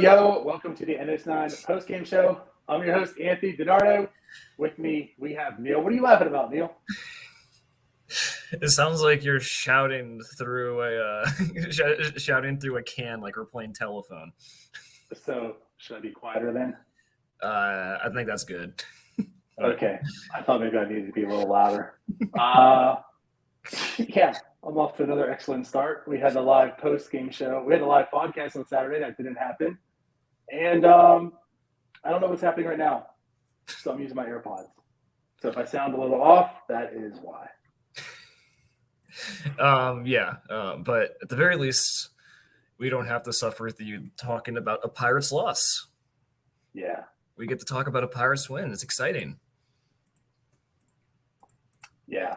Yo, welcome to the NS9 Postgame Show. I'm your host, Anthony DiNardo. With me, we have Neil. What are you laughing about, Neil? It sounds like you're shouting through a can like we're playing telephone. So, should I be quieter then? I think that's good. Okay. I thought maybe I needed to be a little louder. Yeah, I'm off to another excellent start. We had the live post-game show. We had a live podcast on Saturday. That didn't happen. And I don't know what's happening right now. So I'm using my AirPods. So if I sound a little off, that is why. But at the very least, we don't have to suffer with you talking about a Pirates loss. Yeah. We get to talk about a Pirates win. It's exciting. Yeah.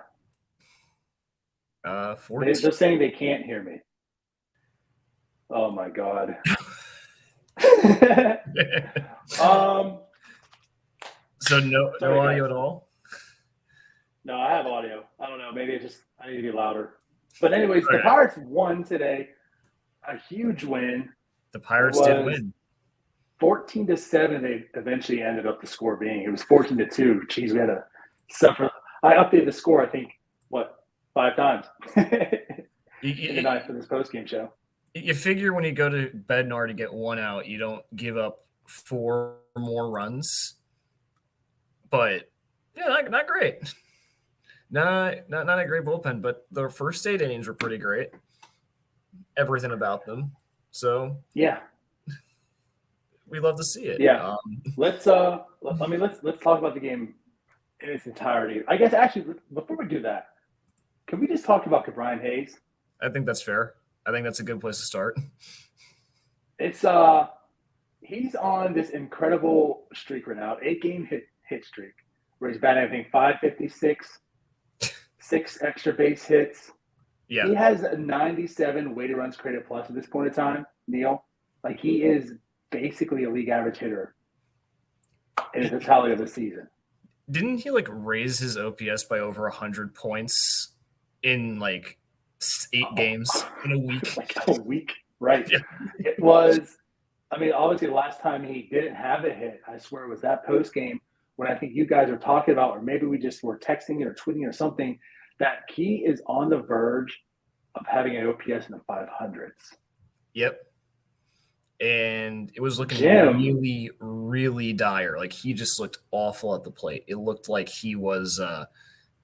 They're saying they can't hear me. Oh my God. So no audio at all? No, I have audio. I don't know. Maybe I need to be louder. But anyways, The Pirates won today. A huge win. The Pirates did win. 14-7, they eventually ended up the score being. It was 14-2. Jeez, we had to suffer. I updated the score, I think, 5 times in the night for this post-game show. You figure when you go to Bednar to get one out, you don't give up 4 more runs. But, yeah, not great. Not a great bullpen, but the first 8 innings were pretty great. Everything about them. So, yeah. We love to see it. Yeah. Let's talk about the game in its entirety. I guess, actually, before we do that, can we just talk about Brian Hayes? I think that's fair. I think that's a good place to start. It's he's on this incredible streak right now, 8-game hit streak, where he's batting, I think, .556, 6 extra base hits. Yeah. He has a 97 weighted runs created plus at this point in time, Neil. Like, he is basically a league average hitter in the totality of the season. Didn't he raise his OPS by over 100 points in 8 games in a week? A week, right? Yeah. It was. I mean, obviously, the last time he didn't have a hit, I swear, it was that post game when I think you guys were talking about, or maybe we just were texting it or tweeting or something, that he is on the verge of having an OPS in the 500s. Yep. And it was looking really, really dire. He just looked awful at the plate. It looked like he was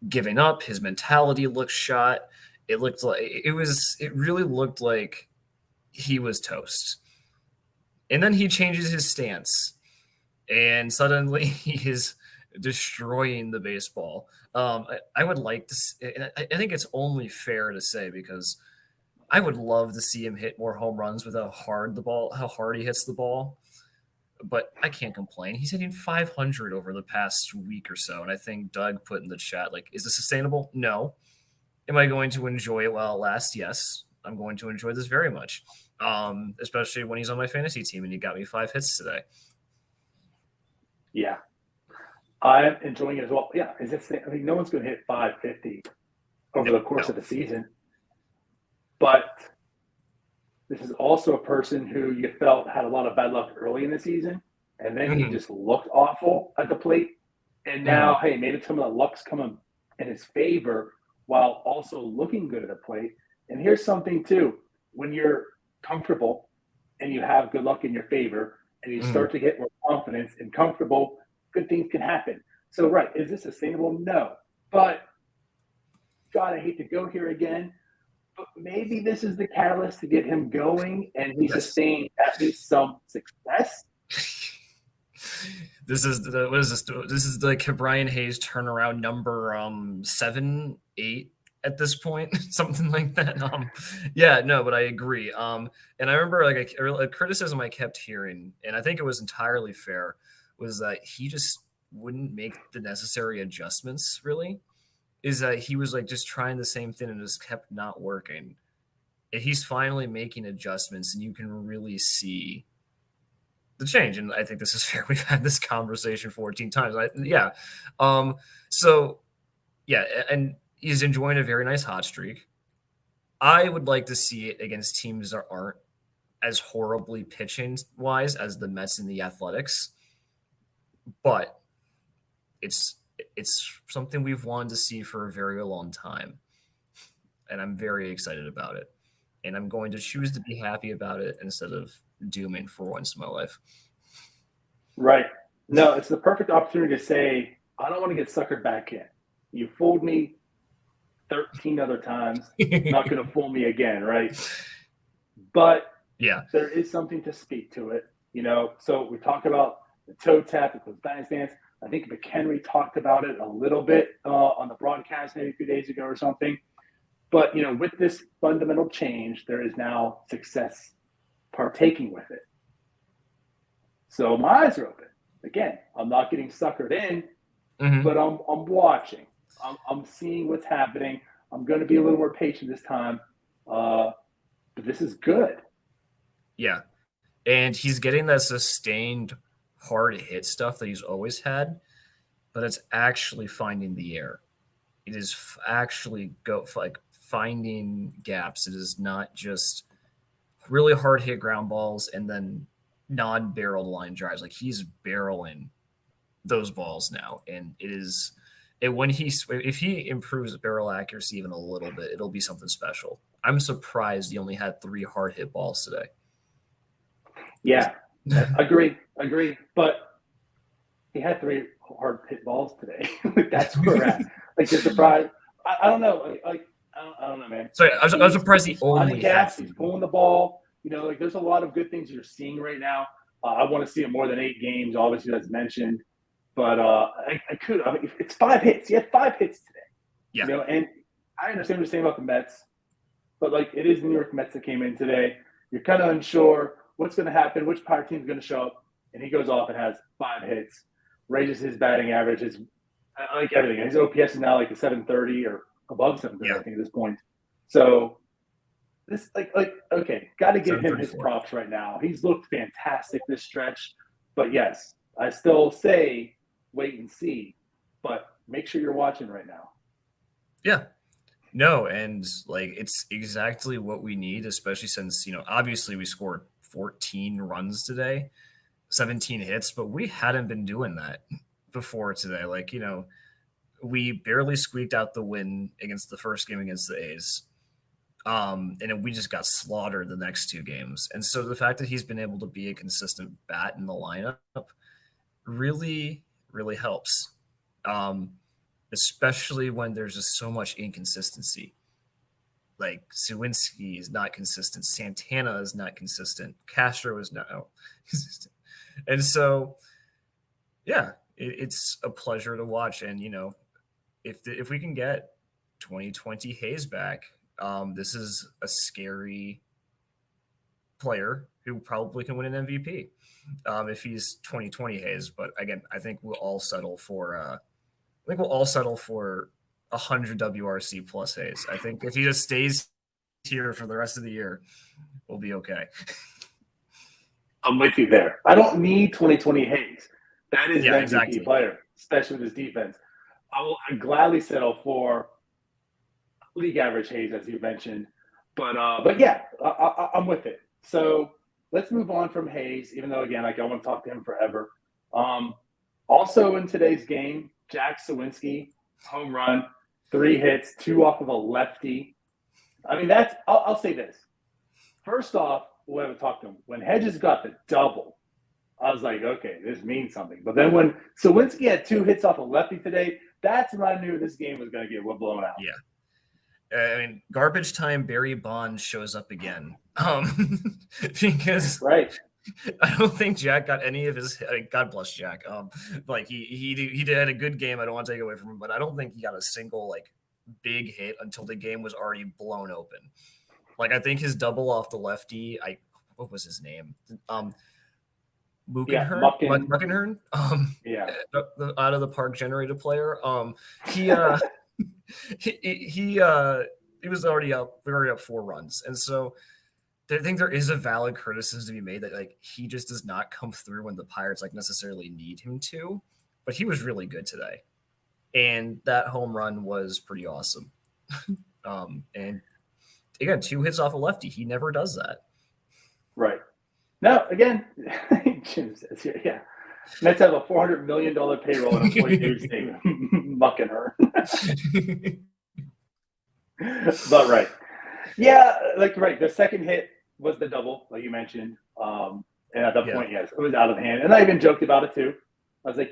giving up. His mentality looked shot. It really looked like he was toast. And then he changes his stance, and suddenly he is destroying the baseball. I would like to. I think it's only fair to say, because I would love to see him hit more home runs with how hard he hits the ball. But I can't complain. He's hitting 500 over the past week or so. And I think Doug put in the chat, is this sustainable? No. Am I going to enjoy it while it lasts? Yes. I'm going to enjoy this very much. Especially when he's on my fantasy team and he got me 5 hits today. Yeah. I'm enjoying it as well. Yeah. No one's going to hit 550 over the course of the season. But this is also a person who you felt had a lot of bad luck early in the season, and then he just looked awful at the plate. And now, hey, maybe some of the luck's coming in his favor while also looking good at the plate. And here's something, too. When you're comfortable and you have good luck in your favor and you start to get more confidence and comfortable, good things can happen. So, right, is this sustainable? No. But, God, I hate to go here again. But maybe this is the catalyst to get him going, and he sustained at least some success. This is This is Brian Hayes turnaround number 7, 8 at this point, something like that. Yeah, no, but I agree. And I remember like a criticism I kept hearing, and I think it was entirely fair, was that he just wouldn't make the necessary adjustments. Really, is that he was like just trying the same thing and just kept not working. And he's finally making adjustments, and you can really see the change. And I think this is fair. We've had this conversation 14 times. Yeah. So yeah, and he's enjoying a very nice hot streak. I would like to see it against teams that aren't as horribly pitching wise as the Mets and the Athletics, but it's something we've wanted to see for a very long time, and I'm very excited about it. And I'm going to choose to be happy about it instead of dooming for once in my life. Right. No, it's the perfect opportunity to say, I don't want to get suckered back in. You fooled me 13 other times. Not going to fool me again, right? But yeah, there is something to speak to it. So we talk about the toe tap, the batting stance. I think McHenry talked about it a little bit on the broadcast maybe a few days ago or something. But, with this fundamental change, there is now success partaking with it. So my eyes are open. Again, I'm not getting suckered in, but I'm watching. I'm seeing what's happening. I'm going to be a little more patient this time. But this is good. Yeah. And he's getting that sustained hard hit stuff that he's always had, but it's actually finding the air. It is actually finding gaps. It is not just really hard hit ground balls and then non-barreled line drives. Like he's barreling those balls now, and if he improves barrel accuracy even a little bit, it'll be something special. I'm surprised he only had 3 hard hit balls today. Yeah, agree. But he had 3 hard hit balls today. That's where we're at. Like, you're surprised. I don't know. I don't know, man. Sorry, I was surprised he only gaps. He's pulling the ball. There's a lot of good things you're seeing right now. I want to see it more than 8 games, obviously, that's mentioned. But it's 5 hits. He had 5 hits today. Yeah. And I understand what you're saying about the Mets, but it is the New York Mets that came in today. You're kind of unsure what's going to happen, which Pirate team is going to show up, and he goes off and has 5 hits, raises his batting average, everything. His OPS is now a 730 or above 730, I think, at this point. So this, okay, got to give him his props right now. He's looked fantastic this stretch, but yes, I still say wait and see, but make sure you're watching right now. Yeah. No, and it's exactly what we need, especially since, obviously we scored 14 runs today, 17 hits, but we hadn't been doing that before today. We barely squeaked out the win against the first game against the A's. And we just got slaughtered the next 2 games. And so the fact that he's been able to be a consistent bat in the lineup really, really helps. Especially when there's just so much inconsistency. Sawinski is not consistent. Santana is not consistent. Castro is not consistent. And so, yeah, it's a pleasure to watch. And, if we can get 2020 Hayes back, this is a scary player who probably can win an MVP if he's 2020 Hayes. But again, I think we'll all settle for 100 WRC plus Hayes. I think if he just stays here for the rest of the year, we'll be okay. I'm with you there. I don't need 2020 Hayes. That is an MVP exactly. player, especially with his defense. I will gladly settle for league average Hayes, as you mentioned. But yeah, I'm with it. So let's move on from Hayes, even though, again, I want to talk to him forever. Also in today's game, Jack Sawinski, home run, 3 hits, 2 off of a lefty. I mean, I'll say this. First off, we'll have to talk to him. When Hedges got the double, I was like, okay, this means something. But then when Sawinski had 2 hits off a lefty today, that's when I knew this game was going to get blown out. Yeah. I mean, garbage time Barry Bonds shows up again. Because right. I don't think Jack got any of his. God bless Jack. He had a good game. I don't want to take away from him, but I don't think he got a single big hit until the game was already blown open. Like, I think his double off the lefty, what was his name? Yeah, Muckenhern, yeah, the out of the park generated player. He he was already up. We were already up 4 runs, and so I think there is a valid criticism to be made that like he just does not come through when the Pirates like necessarily need him to. But he was really good today, and that home run was pretty awesome. And again, 2 hits off a lefty. He never does that. right. Now, again, Jim says here, yeah. Mets have a $400 million payroll and a 42 state mucking her. But right. Yeah, like right. The second hit was the double, like you mentioned. And at that point, yes, it was out of hand. And I even joked about it too. I was like,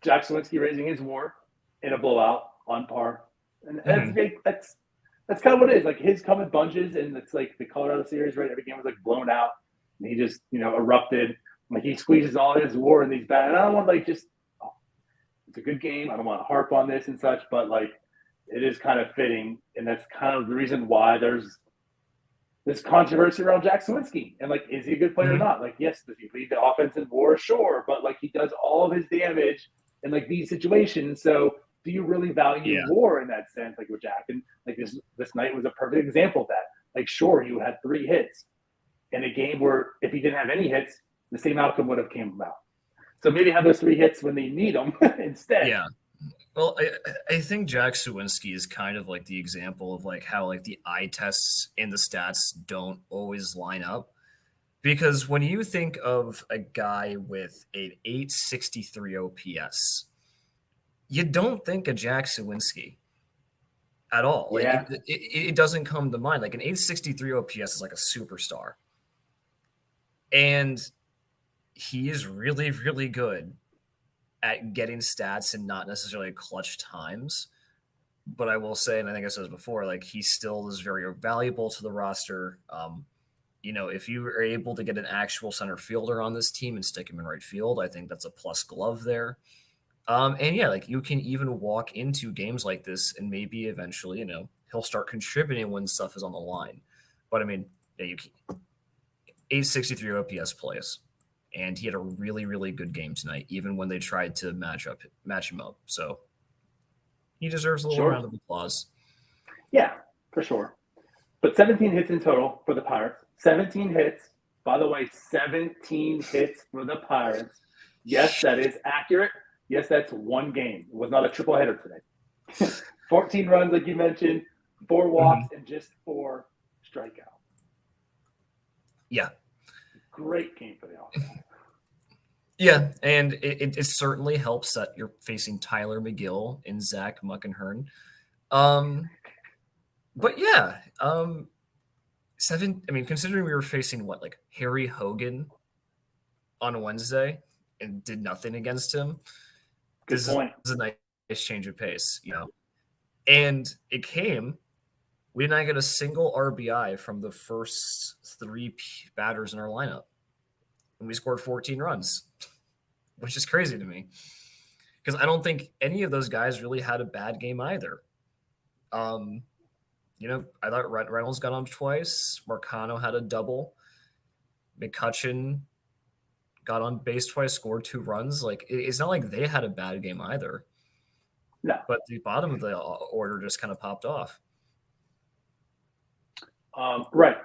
Jack Sawinski raising his WAR in a blowout on par. And that's kind of what it is. Like his come in bunches, and it's like the Colorado series, right? Every game was like blown out, and he just erupted. Like he squeezes all his WAR in these bad. And I don't want to it's a good game. I don't want to harp on this and such, but like it is kind of fitting, and that's kind of the reason why there's this controversy around Jack Sawinski. And like, is he a good player or not? Like, yes, does he lead the offense in WAR? Sure, but like he does all of his damage in like these situations. So do you really value WAR in that sense, like with Jack? And like this night was a perfect example of that. Like, sure, he had 3 hits in a game where if he didn't have any hits, the same outcome would have came about. So maybe have those 3 hits when they need them instead. Yeah. Well, I think Jack Sawinski is kind of like the example of like how like the eye tests and the stats don't always line up. Because when you think of a guy with an 863 OPS, you don't think of Jack Sawinski at all. Like it doesn't come to mind. Like an 863 OPS is like a superstar. And he is really, really good at getting stats and not necessarily clutch times. But I will say, and I think I said this before, like he still is very valuable to the roster. If you are able to get an actual center fielder on this team and stick him in right field, I think that's a plus glove there. And yeah, like you can even walk into games like this and maybe eventually, he'll start contributing when stuff is on the line. But I mean, you can 863 OPS plays. And he had a really, really good game tonight, even when they tried to match him up. So he deserves a little round of applause. Yeah, for sure. But 17 hits in total for the Pirates. 17 hits. By the way, 17 hits for the Pirates. Yes, that is accurate. Yes, that's 1 game. It was not a triple header today. 14 runs, like you mentioned, 4 walks, and just 4 strikeouts. Yeah. Great game for the offense. Yeah, and it certainly helps that you're facing Tyler McGill and Zach Muckenhern. But yeah, considering we were facing Harry Hogan on Wednesday and did nothing against him, this is a nice change of pace, And it came. We did not get a single RBI from the first 3 batters in our lineup. And we scored 14 runs, which is crazy to me. Because I don't think any of those guys really had a bad game either. I thought Reynolds got on twice. Marcano had a double. McCutchen got on base twice, scored 2 runs. Like, it's not like they had a bad game either. No. But the bottom of the order just kind of popped off. Right.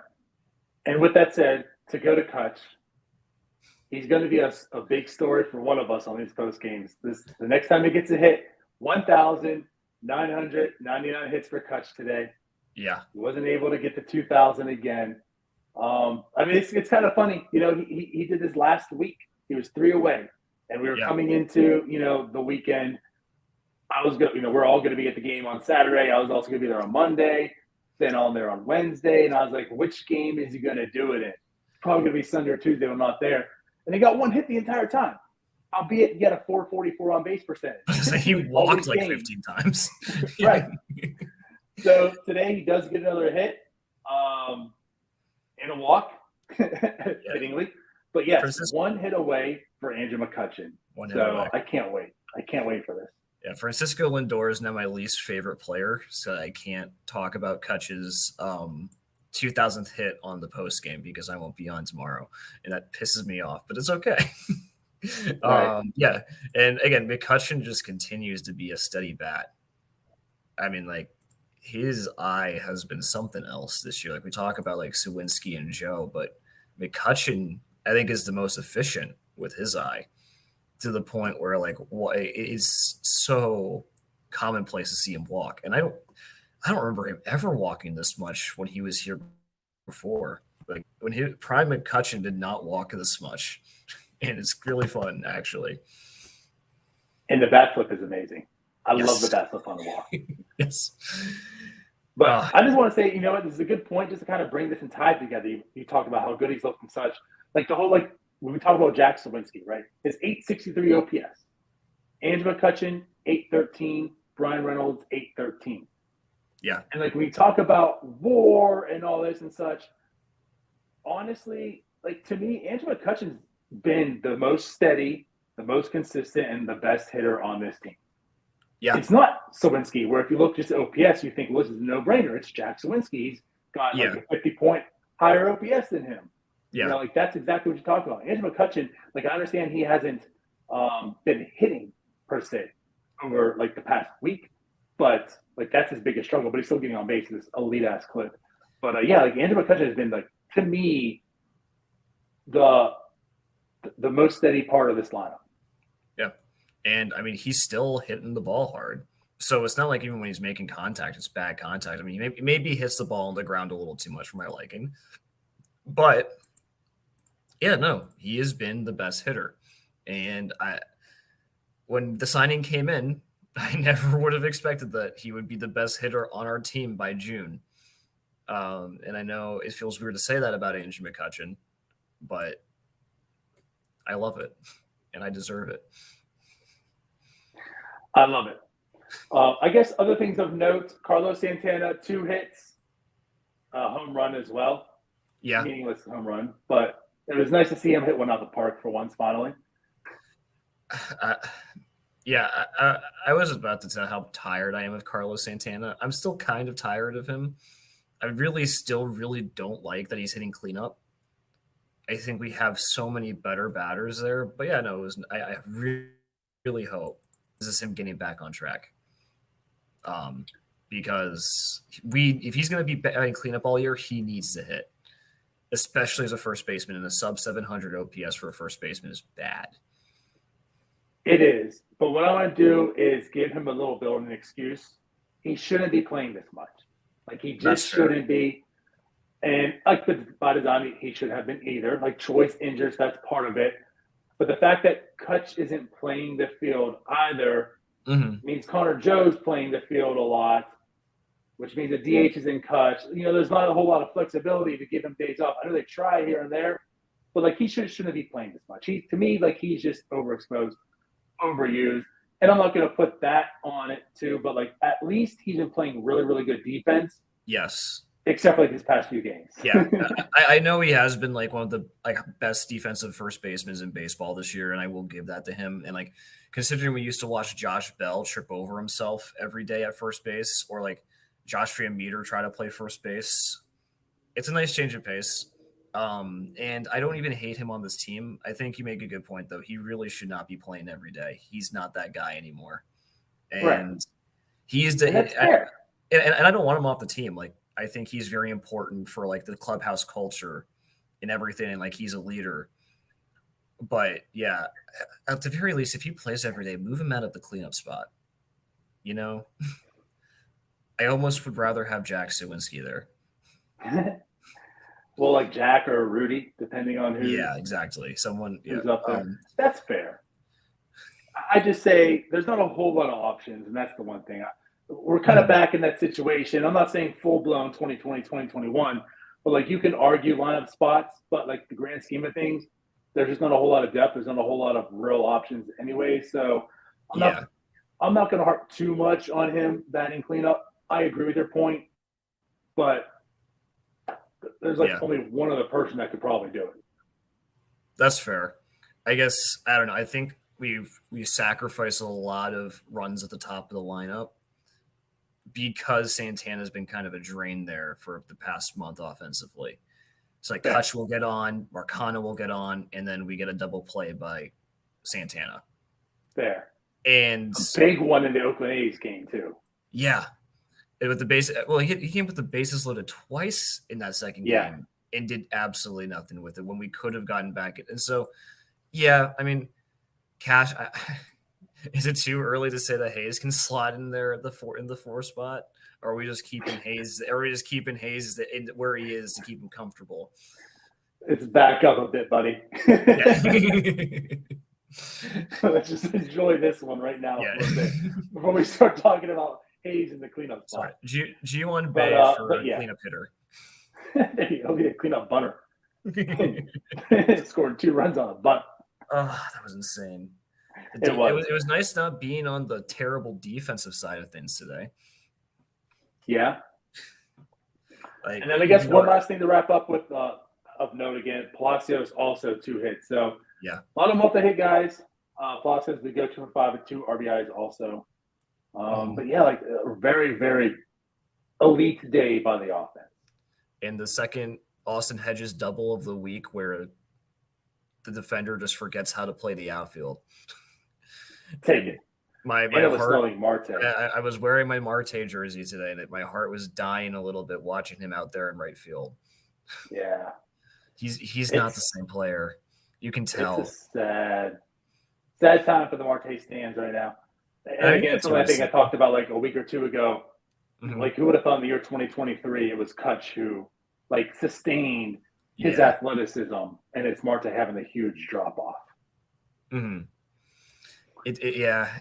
And with that said, to go to Kutch, he's going to be a big story for one of us on these post games. The next time he gets a hit, 1,999 hits for Kutch today. Yeah. He wasn't able to get to 2,000 again. It's kind of funny. He did this last week. He was 3 away, and we were coming into, the weekend. I was going, we're all going to be at the game on Saturday. I was also going to be there on Monday, then on there on Wednesday. And I was like, which game is he going to do it in? It's probably going to be Sunday or Tuesday. I'm not there. And he got 1 hit the entire time, albeit he had a 444 on base percentage. He walked like 15 times. Right. So today he does get another hit and a walk, fittingly. But yes, 1 hit away for Andrew McCutchen. So I can't wait. I can't wait for this. Yeah, Francisco Lindor is now my least favorite player, so I can't talk about Kutch's 2000th hit on the post game because I won't be on tomorrow, and that pisses me off. But it's okay. Right. Yeah, and again, McCutcheon just continues to be a steady bat. I mean, like his eye has been something else this year. Like we talk about like Sawinski and Joe, but McCutcheon I think is the most efficient with his eye to the point where like it's so commonplace to see him walk, and I don't remember him ever walking this much when he was here before. Like when he Prime McCutcheon did not walk this much, and it's really fun actually. And the bat flip is amazing. I love the Yes, bat flip on the walk. yes. But I just want to say, you know what, this is a good point just to kind of bring this and tie it together. You talked about how good he's looked and such. Like the whole, like, when we talk about Jack Sawinski, right? His 863 OPS. Andrew McCutcheon, 813. Brian Reynolds, 813. Yeah. And like when we talk about WAR and all this and such, honestly, like to me, Andrew McCutcheon's been the most steady, the most consistent, and the best hitter on this team. Yeah. It's not Sawinski, where if you look just at OPS, you think, well, this is a no-brainer. It's Jack Sawinski. He's got like a 50-point higher OPS than him. Yeah. You know, like that's exactly what you're talking about. Andrew McCutcheon, like I understand he hasn't been hitting per se over like the past week, but like that's his biggest struggle. But he's still getting on base with this elite ass clip. But yeah, like Andrew McCutcheon has been like to me the most steady part of this lineup. Yeah. And I mean, he's still hitting the ball hard. So it's not like even when he's making contact, it's bad contact. I mean, maybe he hits the ball on the ground a little too much for my liking. But yeah, no, he has been the best hitter. And when the signing came in, I never would have expected that he would be the best hitter on our team by June. And I know it feels weird to say that about Andrew McCutcheon, but I love it and I deserve it. I love it. I guess other things of note, Carlos Santana, 2 hits, home run as well. Yeah. Meaningless home run, but it was nice to see him hit one out the park for once finally. I was about to tell how tired I am of Carlos Santana. I'm still kind of tired of him. I really don't like that he's hitting cleanup. I think we have so many better batters there. But yeah, no, I really hope this is him getting back on track. Because if he's going to be batting cleanup all year, he needs to hit, especially as a first baseman. And a sub 700 OPS for a first baseman is bad. It is. But what I want to do is give him a little bit of an excuse. He shouldn't be playing this much. Like, he just shouldn't be. And, like, by design, he should have been either. Like, choice injuries, that's part of it. But the fact that Kutch isn't playing the field either means Connor Joe's playing the field a lot, which means the DH is in Kutch. You know, there's not a whole lot of flexibility to give him days off. I know they try here and there, but, like, he shouldn't be playing this much. To me, like, he's just overexposed, overused. And I'm not going to put that on it, too, but, like, at least he's been playing really, really good defense. Yes. Except for like his past few games. Yeah. I know he has been like one of the best defensive first basemen in baseball this year, and I will give that to him. And like considering we used to watch Josh Bell trip over himself every day at first base, or like Josh Meter try to play first base, it's a nice change of pace. And I don't even hate him on this team. I think you make a good point, though. He really should not be playing every day. He's not that guy anymore. And he is the and I don't want him off the team. Like, I think he's very important for like the clubhouse culture and everything. And like, he's a leader, but yeah, at the very least, if he plays every day, move him out of the cleanup spot. You know, I almost would rather have Jack Sawinski there. Well, like Jack or Rudy, depending on who. Yeah, exactly. Someone who's up there. That's fair. I just say there's not a whole lot of options, and that's the one thing. We're kind of back in that situation. I'm not saying full-blown 2020, 2021, but, like, you can argue lineup spots, but, like, the grand scheme of things, there's just not a whole lot of depth. There's not a whole lot of real options anyway. So I'm not going to harp too much on him batting cleanup. I agree with your point, but there's, like, only one other person that could probably do it. That's fair. I guess, I don't know. I think we sacrificed a lot of runs at the top of the lineup because Santana's been kind of a drain there for the past month offensively. It's like Kutch will get on, Marcano will get on, and then we get a double play by Santana. Fair. And a big one in the Oakland A's game too. Yeah. With the base, well, he came with the bases loaded twice in that second game and did absolutely nothing with it when we could have gotten back. And so, yeah, I mean, Cash, is it too early to say that Hayes can slide in there at the four spot? Or are we just keeping Hayes? Are we just keeping Hayes where he is to keep him comfortable? It's back up a bit, buddy. Let's just enjoy this one right now for a bit before we start talking about Hayes in the cleanup spot. Sorry, G1 Bay for cleanup hitter. He'll be a cleanup bunter. Scored 2 runs on a bunt. Oh, that was insane. It was nice not being on the terrible defensive side of things today. Yeah. And then I guess one last thing to wrap up with of note again, Palacios also 2 hits. So yeah, a lot of multi-hit guys. Palacios we go 2 for 5 with 2 RBIs also. But yeah, like a very, very elite day by the offense. And the second Austin Hedges double of the week where the defender just forgets how to play the outfield. Take it. My heart, Marte. I was wearing my Marte jersey today, and my heart was dying a little bit watching him out there in right field. Yeah. He's not the same player. You can tell. It's a sad time for the Marte stands right now. And again, something I think I talked about like a week or 2 ago. Mm-hmm. Like, who would have thought in the year 2023 it was Kutch who, like, sustained his athleticism, and it's Marte having a huge drop-off. Mm-hmm.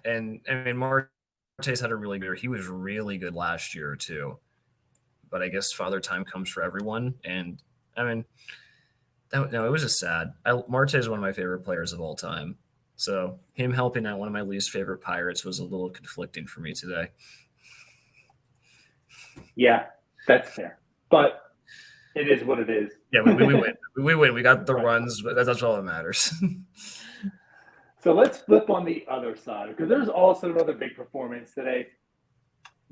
And I mean, Marte's had a really good year. He was really good last year, too. But I guess Father Time comes for everyone. And, I mean, it was just sad. Marte is one of my favorite players of all time. So him helping out one of my least favorite Pirates was a little conflicting for me today. Yeah, that's fair. But it is what it is. Yeah, we win. We win. We got the runs, but that's all that matters. So let's flip on the other side, because there's also another big performance today.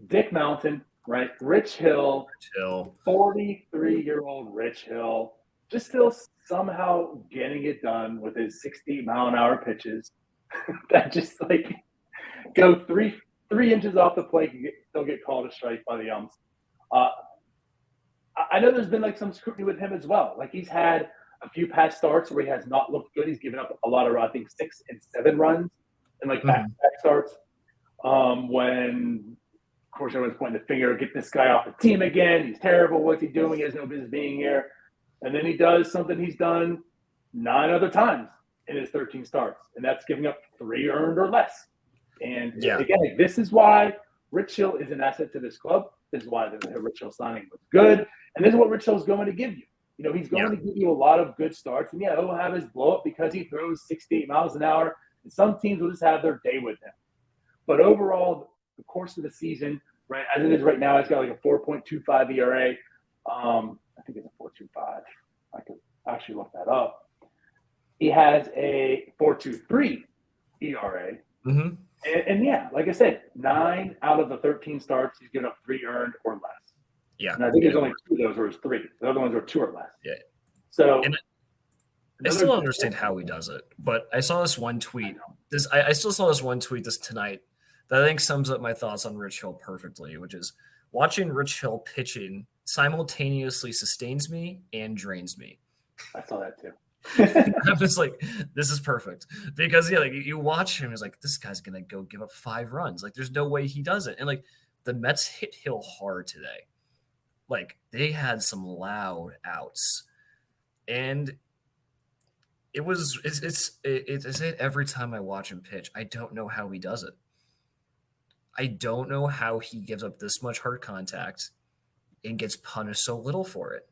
Dick Mountain, right? Rich Hill. 43-year-old Rich Hill. Just still somehow getting it done with his 60-mile-an-hour pitches that just, like, go three inches off the plate and still get called a strike by the umps. I know there's been like some scrutiny with him as well. Like, he's had a few past starts where he has not looked good. He's given up a lot of, I think, 6 and 7 runs in like back-to-back starts. When, of course, everyone's pointing the finger, get this guy off the team again. He's terrible. What's he doing? He has no business being here. And then he does something he's done 9 other times in his 13 starts, and that's giving up 3 earned or less. And again, this is why Rich Hill is an asset to this club. This is why the Rich Hill signing was good. And this is what Rich Hill is going to give you. You know, he's going to give you a lot of good starts. And, he'll have his blow up because he throws 68 miles an hour. And some teams will just have their day with him. But overall, the course of the season, right, as it is right now, he's got like a 4.25 ERA. I think it's a 4.25. I could actually look that up. He has a 4.23 ERA. Mm-hmm. And like I said, 9 out of the 13 starts, he's given up 3 earned or less. Yeah. And I think there's only 2 of those where it's 3. The other ones are 2 or less. Yeah. So I still don't understand how he does it, but I saw this one tweet. I still saw this one tweet tonight that I think sums up my thoughts on Rich Hill perfectly, which is watching Rich Hill pitching simultaneously sustains me and drains me. I saw that too. I'm just like, this is perfect because like you watch him, he's like, this guy's gonna go give up 5 runs. Like, there's no way he does it. And like the Mets hit Hill hard today. Like, they had some loud outs, and it's every time I watch him pitch. I don't know how he does it. I don't know how he gives up this much hard contact and gets punished so little for it.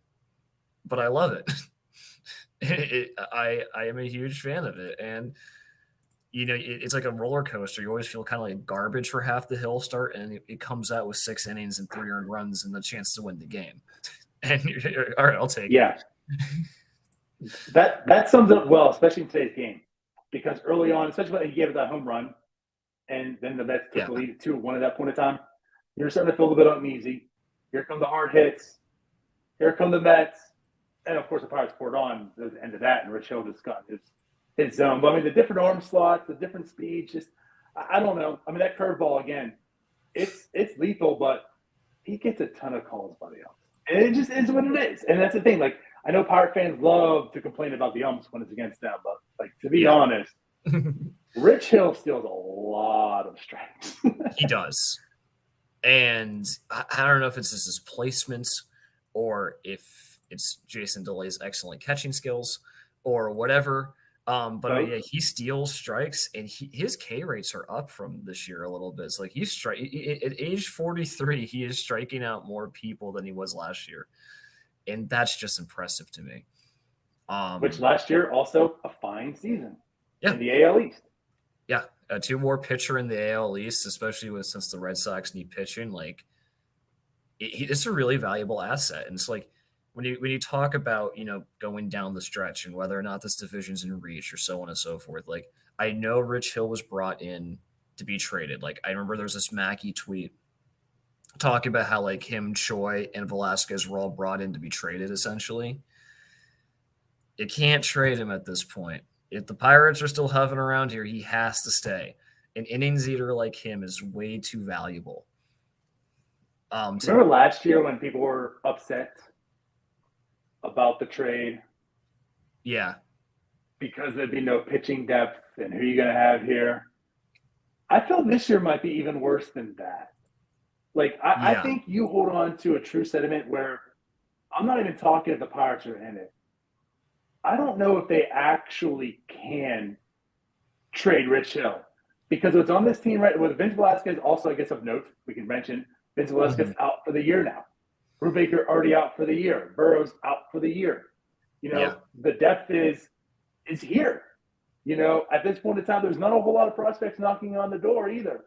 But I love it. I am a huge fan of it. And, it's like a roller coaster. You always feel kind of like garbage for half the Hill start, and it comes out with 6 innings and 3 earned runs and the chance to win the game. And all right, I'll take it. Yeah. That sums it up well, especially in today's game. because early on, especially when he gave it that home run, and then the Mets took the lead at 2-1 at that point in time, you're starting to feel a bit uneasy. Here come the hard hits. Here come the Mets. And, of course, the Pirates poured on the end of that, and Rich Hill just got his zone. But, I mean, the different arm slots, the different speeds, just I don't know. I mean, that curveball, again, it's lethal, but he gets a ton of calls by the umps. And it just is what it is. And that's the thing. Like, I know Pirate fans love to complain about the umps when it's against them, but, like, to be honest, Rich Hill steals a lot of strikes. He does. And I don't know if it's just his placements or if it's Jason DeLay's excellent catching skills or whatever. But yeah, he steals strikes, and his K rates are up from this year a little bit. It's like at age 43, he is striking out more people than he was last year. And that's just impressive to me. Which last year also a fine season in the AL East. Yeah, a 2 more pitcher in the AL East, especially since the Red Sox need pitching. Like, it's a really valuable asset, and it's like when you talk about going down the stretch and whether or not this division's in reach or so on and so forth. Like, I know Rich Hill was brought in to be traded. Like, I remember there was this Mackey tweet talking about how like him, Choi, and Velasquez were all brought in to be traded. Essentially, you can't trade him at this point. If the Pirates are still hovering around here, he has to stay. An innings eater like him is way too valuable. Remember last year when people were upset about the trade? Yeah. Because there'd be no pitching depth and who are you going to have here? I feel this year might be even worse than that. Like, I think you hold on to a true sentiment where I'm not even talking if the Pirates are in it. I don't know if they actually can trade Rich Hill because what's on this team right with Vince Velasquez, also I guess of note, we can mention Vince Velasquez out for the year now. Brubaker already out for the year. Burrow's out for the year. The depth is here. At this point in time, there's not a whole lot of prospects knocking on the door either.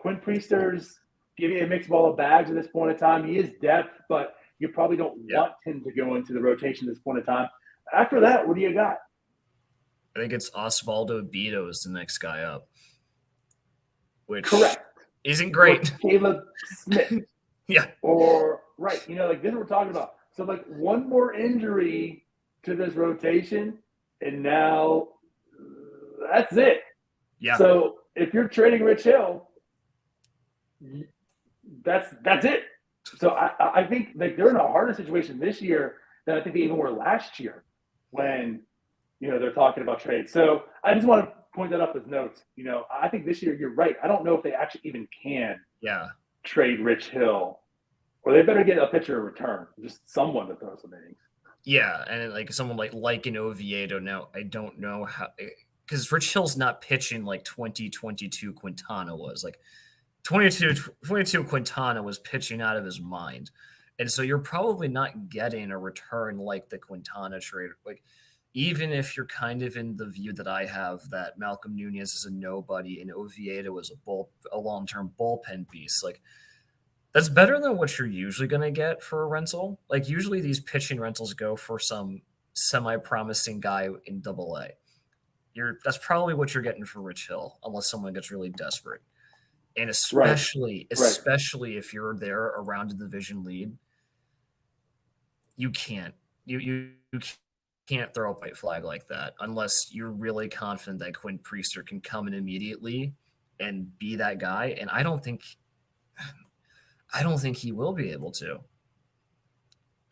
Quinn Priester's giving a mixed ball of bags at this point in time. He is depth, but you probably don't want him to go into the rotation at this point in time. After that, what do you got? I think it's Osvaldo Bido is the next guy up, which correct isn't great. Or Caleb Smith. Yeah. Or like this is what we're talking about. So like one more injury to this rotation, and now that's it. Yeah. So if you're trading Rich Hill, that's it. So I think like they're in a harder situation this year than I think they even were last year when they're talking about trades. So I just want to point that up as notes. I think this year you're right. I don't know if they actually even can trade Rich Hill, or they better get a pitcher in return, just someone to throw some innings. Yeah, and like someone like an Oviedo. Now I don't know how, because Rich Hill's not pitching like 2022 Quintana was. Like 22 Quintana was pitching out of his mind. And so you're probably not getting a return like the Quintana trade. Like, even if you're kind of in the view that I have that Malcolm Nunez is a nobody and Oviedo is a long-term bullpen beast, like that's better than what you're usually going to get for a rental. Like, usually these pitching rentals go for some semi-promising guy in AA. That's probably what you're getting for Rich Hill, unless someone gets really desperate. And especially if you're there around a division lead, you can't throw a white flag like that unless you're really confident that Quinn Priester can come in immediately and be that guy. And I don't think he will be able to.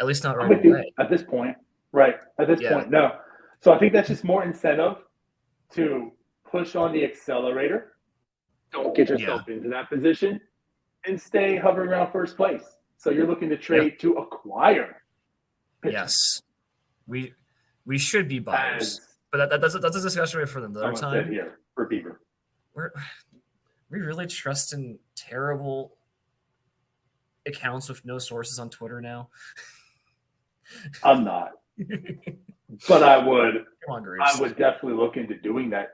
At least not right away. At this point. Right. At this point, no. So I think that's just more incentive to push on the accelerator. Don't get yourself into that position and stay hovering around first place. So you're looking to trade to acquire pitchers. Yes. We should be buyers. But that's a discussion for another time. Here for Bieber. We really trust in terrible accounts with no sources on Twitter now. I'm not. But I would. Come on, Graves. I would definitely look into doing that.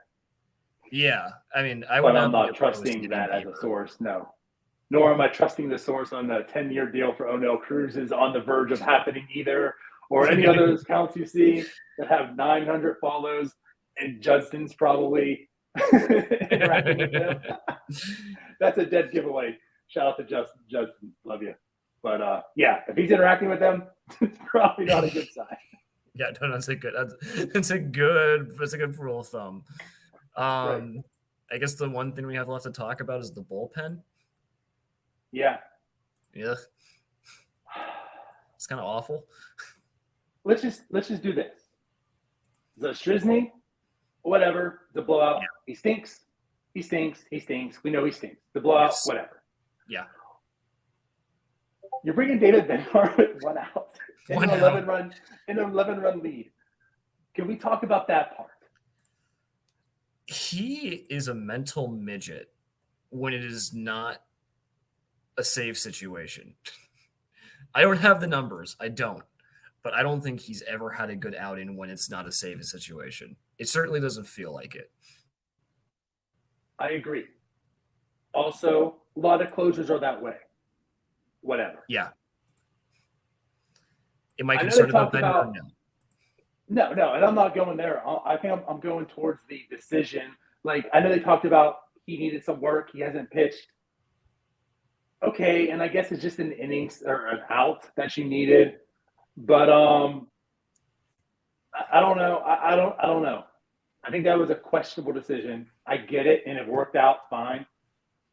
Yeah, I mean, but I'm not trusting that as a source. No, nor am I trusting the source on the 10-year deal for O'Neill Cruz is on the verge of happening either, or any other accounts you see that have 900 follows. and Judson's probably interacting with them. That's a dead giveaway. Shout out to Judson. Love you. But yeah, if he's interacting with them, it's probably not a good sign. Yeah, no, that's a good rule of thumb. Right. I guess the one thing we have left to talk about is the bullpen. Yeah. Yeah. It's kind of awful. Let's just do this. Zastryzny, whatever, the blowout. Yeah. He stinks. We know he stinks. The blowout, yes. Whatever. Yeah. You're bringing David Bednar with 1 out in an 11-run lead. Can we talk about that part? He is a mental midget when it is not a save situation. I don't have the numbers. I don't. But I don't think he's ever had a good outing when it's not a save situation. It certainly doesn't feel like it. I agree. Also, a lot of closers are that way. Whatever. Yeah. Am I concerned about that? No, and I'm not going there. I think I'm going towards the decision. Like, I know they talked about he needed some work. He hasn't pitched. Okay, and I guess it's just an innings or an out that she needed. But I don't know. I don't know. I think that was a questionable decision. I get it, and it worked out fine.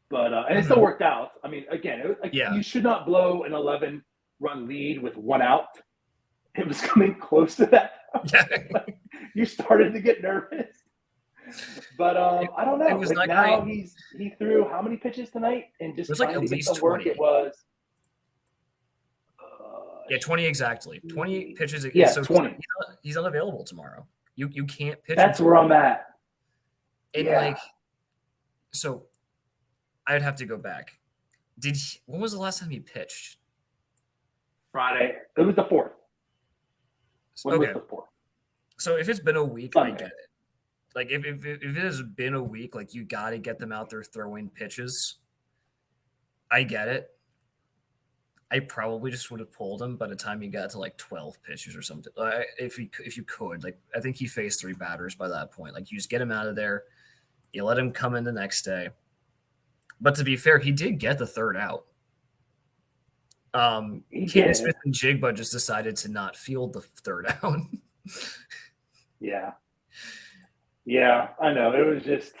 But and it still worked out. I mean, again, you should not blow an 11-run lead with 1 out. It was coming close to that. Like, you started to get nervous. But I don't know. It was like now great. He threw how many pitches tonight? And just trying to get some 20. Work. It was 20 exactly. 20 pitches. Yeah, so 20. He's unavailable tomorrow. You can't pitch. That's where I'm at. And so I'd have to go back. When was the last time he pitched? Friday. It was the 4th. When was the 4th? So if it's been a week, Sunday. I get it. Like if it has been a week, like you got to get them out there throwing pitches. I get it. I probably just would have pulled him by the time he got to like 12 pitches or something. If you could, like I think he faced 3 batters by that point. Like you just get him out of there. You let him come in the next day. But to be fair, he did get the 3rd out. Keaton Smith and Jigba just decided to not field the 3rd out. Yeah, I know. It was just,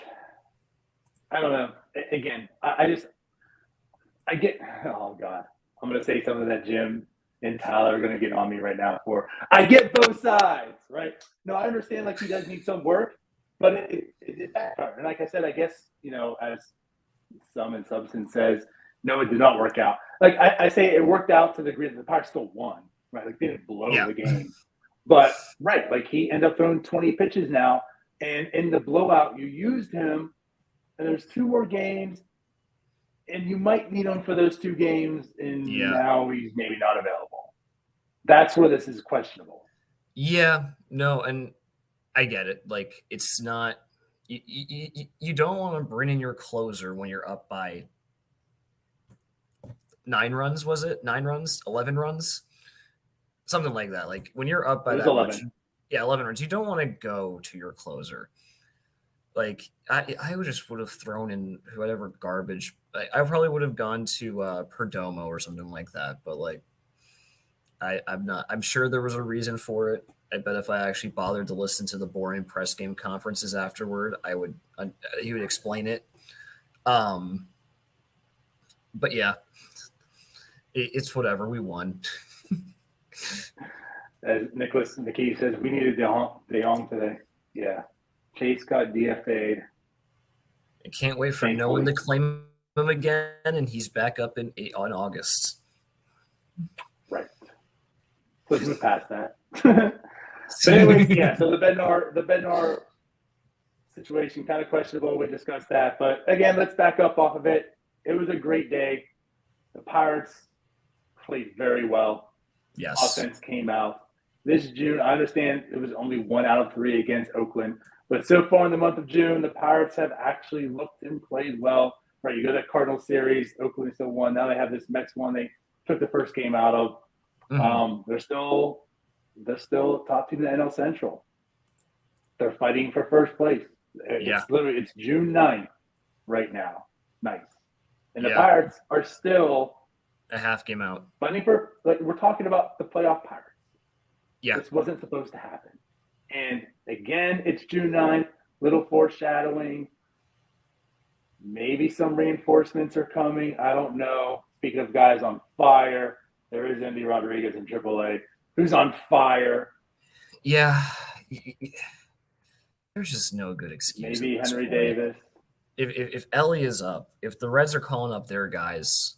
I don't know. Again, I get, oh God, I'm going to say something that Jim and Tyler are going to get on me right now for. I get both sides, right? No, I understand like he does need some work, but it backfired. And like I said, I guess, as Sum and Substance says, no, it did not work out. Like I say it worked out to the degree that the Pirates still won, right? Like they didn't blow the game. But, right, like he ended up throwing 20 pitches now. And in the blowout, you used him, and there's 2 more games, and you might need him for those 2 games, and now he's maybe not available. That's where this is questionable. Yeah, no, and I get it. Like, it's not you don't want to bring in your closer when you're up by 9 runs, was it? 9 runs? 11 runs? Something like that. Like, when you're up by that 11. Much. Yeah, 11 runs. You don't want to go to your closer. Like, I would have thrown in whatever garbage. I probably would have gone to Perdomo or something like that. But, like, I'm sure there was a reason for it. I bet if I actually bothered to listen to the boring press game conferences afterward, he would explain it. But, yeah, it's whatever. We won. As Nicholas McKee says, we needed De Jong today. Yeah. Chase got DFA'd. I can't wait for no one to claim him again, and he's back up on August. Right. Let's move past that. But anyway, yeah, so the Bednar situation, kind of questionable. We discussed that. But, again, let's back up off of it. It was a great day. The Pirates played very well. Yes. Offense came out. This June, I understand it was only 1 out of 3 against Oakland. But so far in the month of June, the Pirates have actually looked and played well. Right, you go to that Cardinals series, Oakland still won. Now they have this Mets one they took the first game out of. Mm-hmm. They're still top team in the NL Central. They're fighting for first place. It's June 9th right now. Nice. And the Pirates are still a half game out. Fighting for, we're talking about the playoff Pirates. Yeah. This wasn't supposed to happen. And again, it's June 9th, little foreshadowing. Maybe some reinforcements are coming. I don't know. Speaking of guys on fire, there is Andy Rodriguez in AAA, who's on fire. Yeah. There's just no good excuse. Maybe Henry Davis. If Ellie is up, if the Reds are calling up their guys,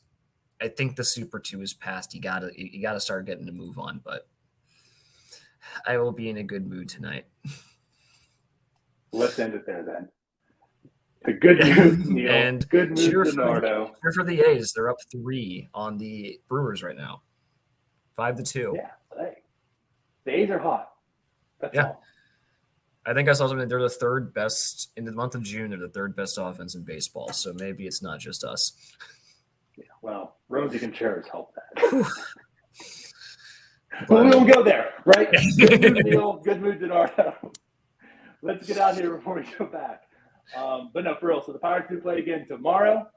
I think the Super 2 is past. You gotta start getting to move on. But I will be in a good mood tonight. Let's end it there then. The good news, Neil. And good news, DiNardo. Cheer for the A's. They're up 3 on the Brewers right now. 5-2. Yeah, the A's are hot. That's all. I think I saw something. They're the third best in the month of June. They're the third best offense in baseball. So maybe it's not just us. Yeah, well, Rosie Contreras helped that. But we don't go there, right? Good mood, Neil. Good mood, DiNardo. Let's get out here before we go back. But no, for real. So the Pirates do play again tomorrow.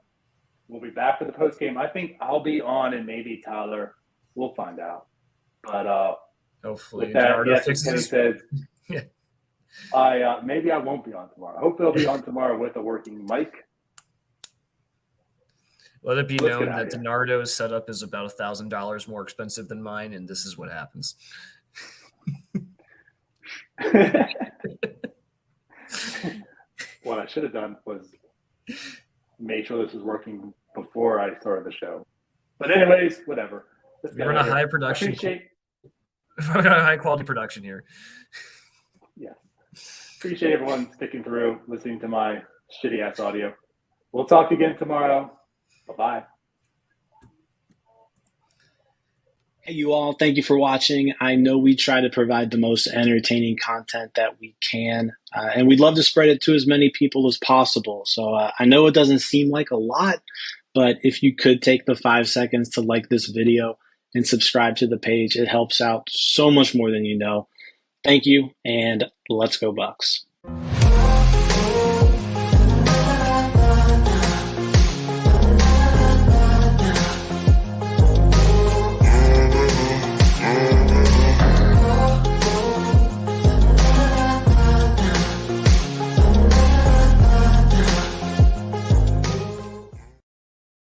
We'll be back for the post game. I think I'll be on, and maybe Tyler. We'll find out. But hopefully, with that, yes, Kenny says, maybe I won't be on tomorrow. Hopefully, I'll be on tomorrow with a working mic. Let it be known that DiNardo's setup is about $1,000 more expensive than mine, and this is what happens. What I should have done was made sure this was working before I started the show. But anyways, whatever. We're in a high production. We're in a high quality production here. Yeah. Appreciate everyone sticking through, listening to my shitty ass audio. We'll talk again tomorrow. Bye-bye. Hey, you all. Thank you for watching. I know we try to provide the most entertaining content that we can, and we'd love to spread it to as many people as possible. So I know it doesn't seem like a lot, but if you could take the 5 seconds to like this video and subscribe to the page, it helps out so much more than you know. Thank you, and let's go Bucks.